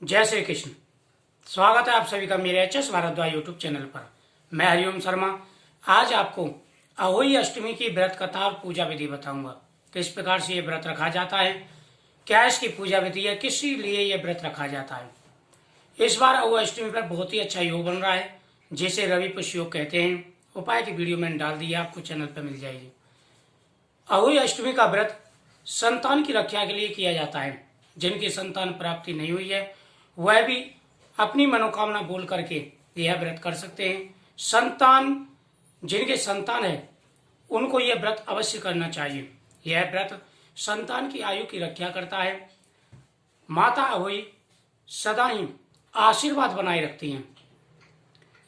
जय श्री कृष्ण। स्वागत है आप सभी का मेरे H S Bhardwaj YouTube channel पर। मैं हरिओम शर्मा। आज आपको अहोई अष्टमी की व्रत कथा और पूजा विधि बताऊंगा। किस प्रकार से ये व्रत रखा जाता है, क्या इसकी पूजा विधि है, किस लिए ये व्रत रखा जाता है। इस बार अहोई अष्टमी पर बहुत ही अच्छा योग बन रहा है, जिसे रवि पुष्य योग कहते हैं। उपाय की वीडियो मैंने डाल दी है, आपको चैनल पर मिल जाएगी। अहोई अष्टमी का व्रत संतान की रक्षा के लिए किया जाता है। जिनकी संतान प्राप्ति नहीं हुई है वह भी अपनी मनोकामना बोल करके यह व्रत कर सकते हैं। जिनके संतान है उनको यह व्रत अवश्य करना चाहिए। यह व्रत संतान की आयु की रक्षा करता है। माता अहोई सदा ही आशीर्वाद बनाए रखती हैं।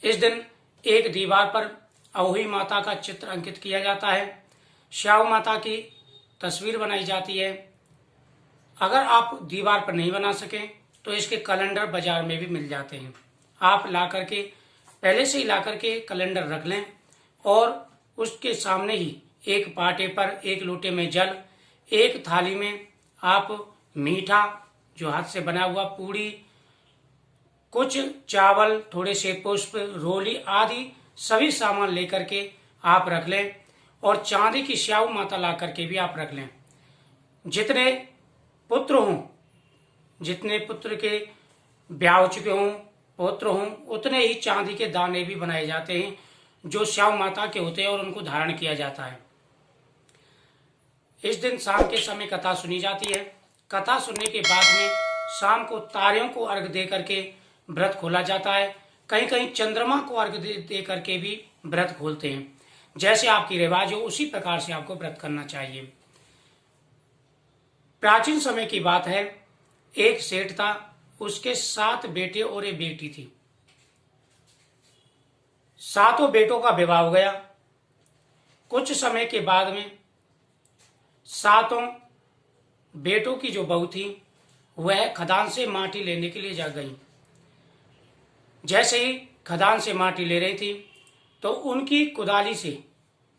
इस दिन एक दीवार पर अहोई माता का चित्र अंकित किया जाता है। श्याम माता की तस्वीर बनाई जाती है। अगर आप दीवार पर नहीं बना सकें तो इसके कैलेंडर बाजार में भी मिल जाते हैं। आप ला करके पहले से ही ला करके कैलेंडर रख लें और उसके सामने ही एक पाटे पर एक लोटे में जल, एक थाली में आप मीठा जो हाथ से बना हुआ पूड़ी, कुछ चावल, थोड़े से पुष्प, रोली आदि सभी सामान लेकर के आप रख लें और चांदी की श्याम माता ला करके भी आप रख लें। जितने पुत्र हों, जितने पुत्र के ब्याह हो चुके हों, पुत्र हों, उतने ही चांदी के दाने भी बनाए जाते हैं जो श्याम माता के होते हैं और उनको धारण किया जाता है। इस दिन शाम के समय कथा सुनी जाती है। कथा सुनने के बाद में शाम को तारों को अर्घ दे करके व्रत खोला जाता है। कहीं कहीं चंद्रमा को अर्घ दे करके भी व्रत खोलते हैं। जैसे आपकी रिवाज हो उसी प्रकार से आपको व्रत करना चाहिए। प्राचीन समय की बात है, एक सेठ था, उसके 7 बेटे और एक बेटी थी। सातों बेटों का विवाह हो गया। कुछ समय के बाद में सातों बेटों की जो बहू थी वह खदान से माटी लेने के लिए जा गई। जैसे ही खदान से माटी ले रही थी तो उनकी कुदाली से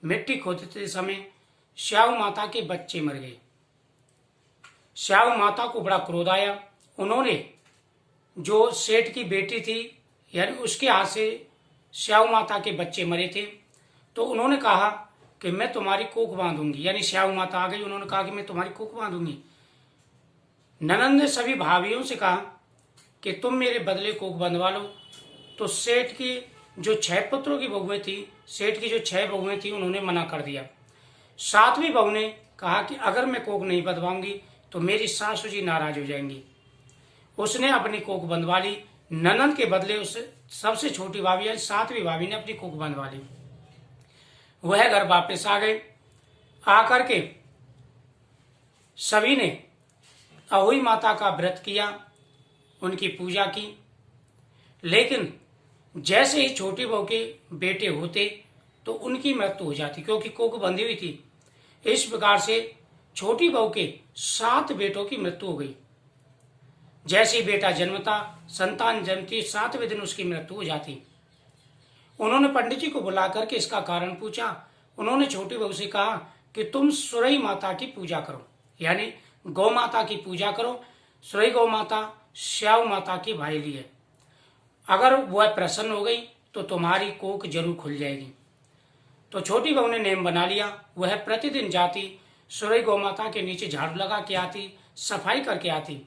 मिट्टी खोदते समय श्याम माता के बच्चे मर गए। श्याम माता को बड़ा क्रोध आया। उन्होंने जो सेठ की बेटी थी यानी उसके हाथ से श्याम माता के बच्चे मरे थे, तो उन्होंने कहा कि मैं तुम्हारी कोख बांधूंगी। यानी श्याम माता आ गई, उन्होंने कहा कि मैं तुम्हारी कोख बांधूंगी। ननंद ने सभी भाभियों से कहा कि तुम मेरे बदले कोख बंधवा लो। तो सेठ की जो 6 पुत्रों की बहुएं थी, सेठ की जो 6 बहुएं थी, उन्होंने मना कर दिया। 7वीं बहू ने कहा कि अगर मैं कोख नहीं बंधवाऊंगी तो मेरी सासू जी नाराज हो जाएंगी। उसने अपनी कोख बंधवा ली। ननंद के बदले उस सबसे छोटी भाभी 7वीं भाभी ने अपनी कोख बंधवा ली। वह घर वापस आ गए। आकर के सभी ने अहोई माता का व्रत किया, उनकी पूजा की। लेकिन जैसे ही छोटी बहू के बेटे होते तो उनकी मृत्यु हो जाती, क्योंकि कोख बंधी हुई थी। इस प्रकार से छोटी बहू के 7 बेटों की मृत्यु हो गई। जैसे ही बेटा जन्मता, संतान जन्मती, 7वें दिन उसकी मृत्यु हो जाती। उन्होंने पंडित जी को बुला करके इसका कारण पूछा। उन्होंने छोटी बहू से कहा कि तुम सुरई माता की पूजा करो, यानी गौ माता की पूजा करो। सुरई गौ माता श्याम माता की भाईली है। अगर वह प्रसन्न हो गई तो तुम्हारी कोख जरूर खुल जाएगी। तो छोटी बहू ने नेम बना लिया। वह प्रतिदिन जाती, सुरई गौ माता के नीचे झाड़ू लगा के आती, सफाई करके आती।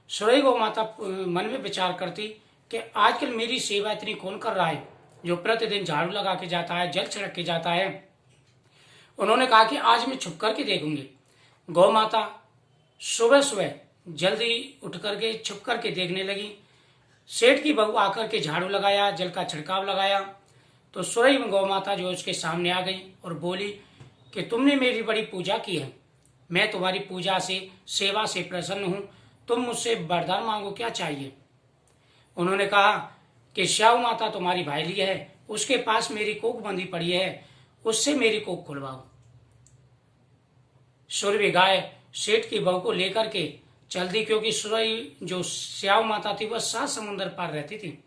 सुरई गौ माता मन में विचार करती कि आजकल मेरी सेवा इतनी कौन कर रहा है जो प्रतिदिन झाड़ू लगा के जाता है, जल छिड़क के जाता है। उन्होंने कहा कि आज मैं छुप करके देखूंगी। गौ माता सुबह सुबह जल्दी उठ करके छुप करके देखने लगी। सेठ की बहू आकर के झाड़ू लगाया, जल का छिड़काव लगाया तो सुरई गौ माता जो उसके सामने आ गई और बोली कि तुमने मेरी बड़ी पूजा की है, मैं तुम्हारी पूजा से, सेवा से प्रसन्न हूं, तुम मुझसे वरदान मांगो, क्या चाहिए। उन्होंने कहा कि श्याम माता तुम्हारी भाईली है, उसके पास मेरी कोख बंधी पड़ी है, उससे मेरी कोख खुलवाओ। सुरभि गाय सेठ की बहू को लेकर के चल दी, क्योंकि सुरई जो श्याम माता थी वह 7 समुद्र पार रहती थी।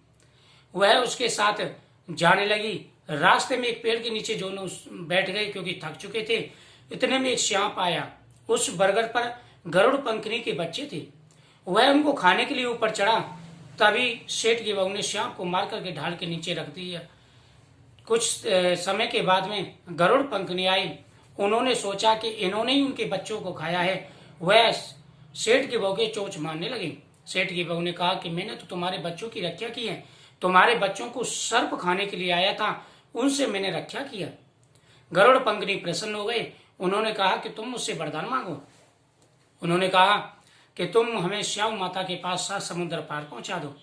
वह उसके साथ जाने लगी। रास्ते में एक पेड़ के नीचे दोनों बैठ गए क्योंकि थक चुके थे। इतने में एक सांप आया। उस बरगद पर गरुड़ पंखनी के बच्चे थे। वह उनको खाने के लिए ऊपर चढ़ा, तभी सेठ की बहू ने श्याम को मार करके ढाल के नीचे रख दिया। कुछ समय के बाद में गरुड़ पंखनी आई। उन्होंने सोचा कि इन्होंने ही उनके बच्चों को खाया है। वह सेठ की बहू के चोंच मारने लगी। सेठ की बहू ने कहा कि मैंने तो तुम्हारे बच्चों की रक्षा की है, तुम्हारे बच्चों को सर्प खाने के लिए आया था, उनसे मैंने रक्षा किया। गरुड़ पंखनी प्रसन्न हो गए। उन्होंने कहा कि तुम मुझसे वरदान मांगो। उन्होंने कहा कि तुम हमें श्याम माता के पास 7 समुद्र पार पहुंचा दो।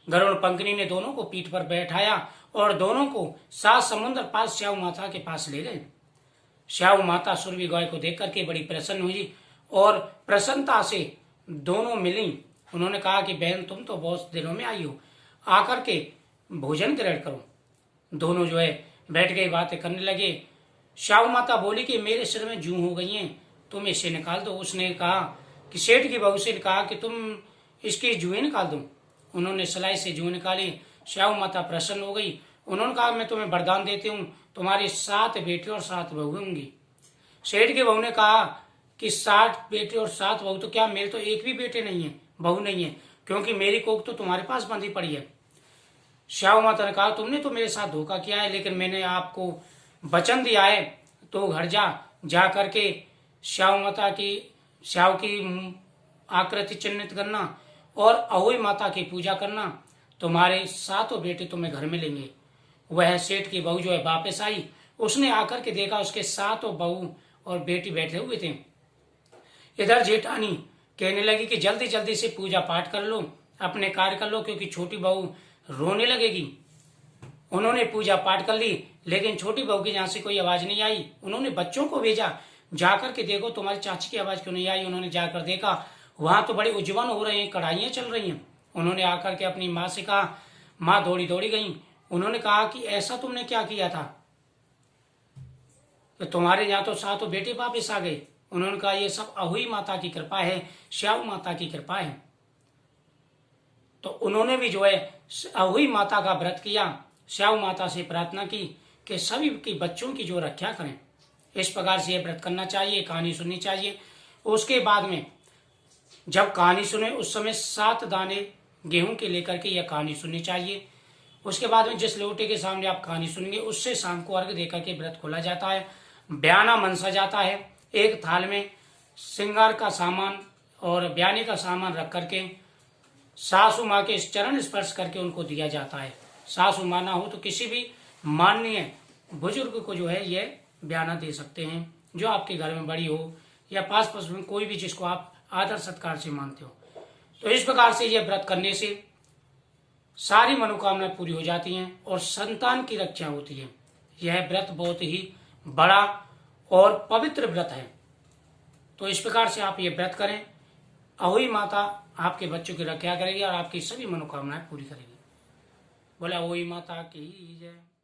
गरुड़ पंखनी ने दोनों को पीठ पर बैठाया और दोनों को 7 समुद्र पार श्याम माता के पास ले गए। श्याम माता सुरभि गाय को देख करके बड़ी प्रसन्न हुई और प्रसन्नता से दोनों मिली। उन्होंने कहा कि बहन, तुम तो बहुत दिनों में आई हो, आकर के भोजन ग्रहण करो। दोनों जो है बैठ गए, बातें करने लगे। श्याम माता बोली कि मेरे सिर में जूं हो गई हैं, तुम इसे निकाल दो। उसने कहा कि सेठ की बहू से कहा कि तुम इसकी जुएं निकाल दो। उन्होंने सिलाई से जुएं निकाली। श्याम माता प्रसन्न हो गई। उन्होंने कहा मैं तुम्हें वरदान देती हूँ, तुम्हारी 7 बेटे और 7 बहू होंगी। सेठ की बहू ने कहा कि 7 बेटे और 7 बहू, तो क्या मेरे तो एक भी बेटे नहीं है, बहू नहीं है, क्योंकि मेरी कोख तो तुम्हारे पास बंधी पड़ी है। श्याम माता ने कहा तुमने तो मेरे साथ धोखा किया है, लेकिन मैंने आपको वचन दिया है, तो घर जा करके श्याम की आकृति चिन्हित करना और अहोई माता की पूजा करना, तुम्हारे 7 बेटे तुम्हें घर में लेंगे। वह सेठ की बहू जो है वापस आई। उसने आकर के देखा उसके 7 बहू और बेटी बैठे हुए थे। इधर जेठानी कहने लगी कि जल्दी जल्दी से पूजा पाठ कर लो, अपने कार्य कर लो, क्योंकि छोटी बहू रोने लगेगी। उन्होंने पूजा पाठ कर ली, लेकिन छोटी बहू की जहां से कोई आवाज नहीं आई। उन्होंने बच्चों को भेजा, जाकर के देखो तुम्हारी चाची की आवाज क्यों नहीं आई। उन्होंने जाकर देखा वहां तो बड़े उज्जवल हो रहे हैं, कढ़ाइयां चल रही हैं। उन्होंने आकर के अपनी माँ से कहा। माँ दौड़ी दौड़ी गई। उन्होंने कहा कि ऐसा तुमने क्या किया था कि तुम्हारे यहाँ तो 7 बेटे वापिस आ गए। उन्होंने कहा ये सब अहोई माता की कृपा है, श्याम माता की कृपा है। तो उन्होंने भी जो है अहोई माता का व्रत किया, श्याम माता से प्रार्थना की कि सभी के बच्चों की जो रक्षा करें। इस प्रकार से ये व्रत करना चाहिए, कहानी सुननी चाहिए। उसके बाद में जब कहानी सुने उस समय 7 दाने गेहूं के लेकर के यह कहानी सुननी चाहिए। उसके बाद में जिस लोटे के सामने आप कहानी सुनेंगे उससे शाम को अर्घ देकर के व्रत खोला जाता है, ब्याना मनसा जाता है। एक थाल में श्रृंगार का सामान और ब्याने का सामान रख करके सासू माँ के चरण स्पर्श करके उनको दिया जाता है। सासू माँ ना हो तो किसी भी माननीय बुजुर्ग को जो है ये ब्याना दे सकते हैं, जो आपके घर में बड़ी हो या पास पास में कोई भी जिसको आप आदर सत्कार से मानते हो। तो इस प्रकार से ये व्रत करने से सारी मनोकामनाएं पूरी हो जाती हैं और संतान की रक्षा होती है। यह व्रत बहुत ही बड़ा और पवित्र व्रत है। तो इस प्रकार से आप ये व्रत करें, अहोई माता आपके बच्चों की रक्षा करेगी और आपकी सभी मनोकामनाएं पूरी करेगी। बोला अहोई माता की जय।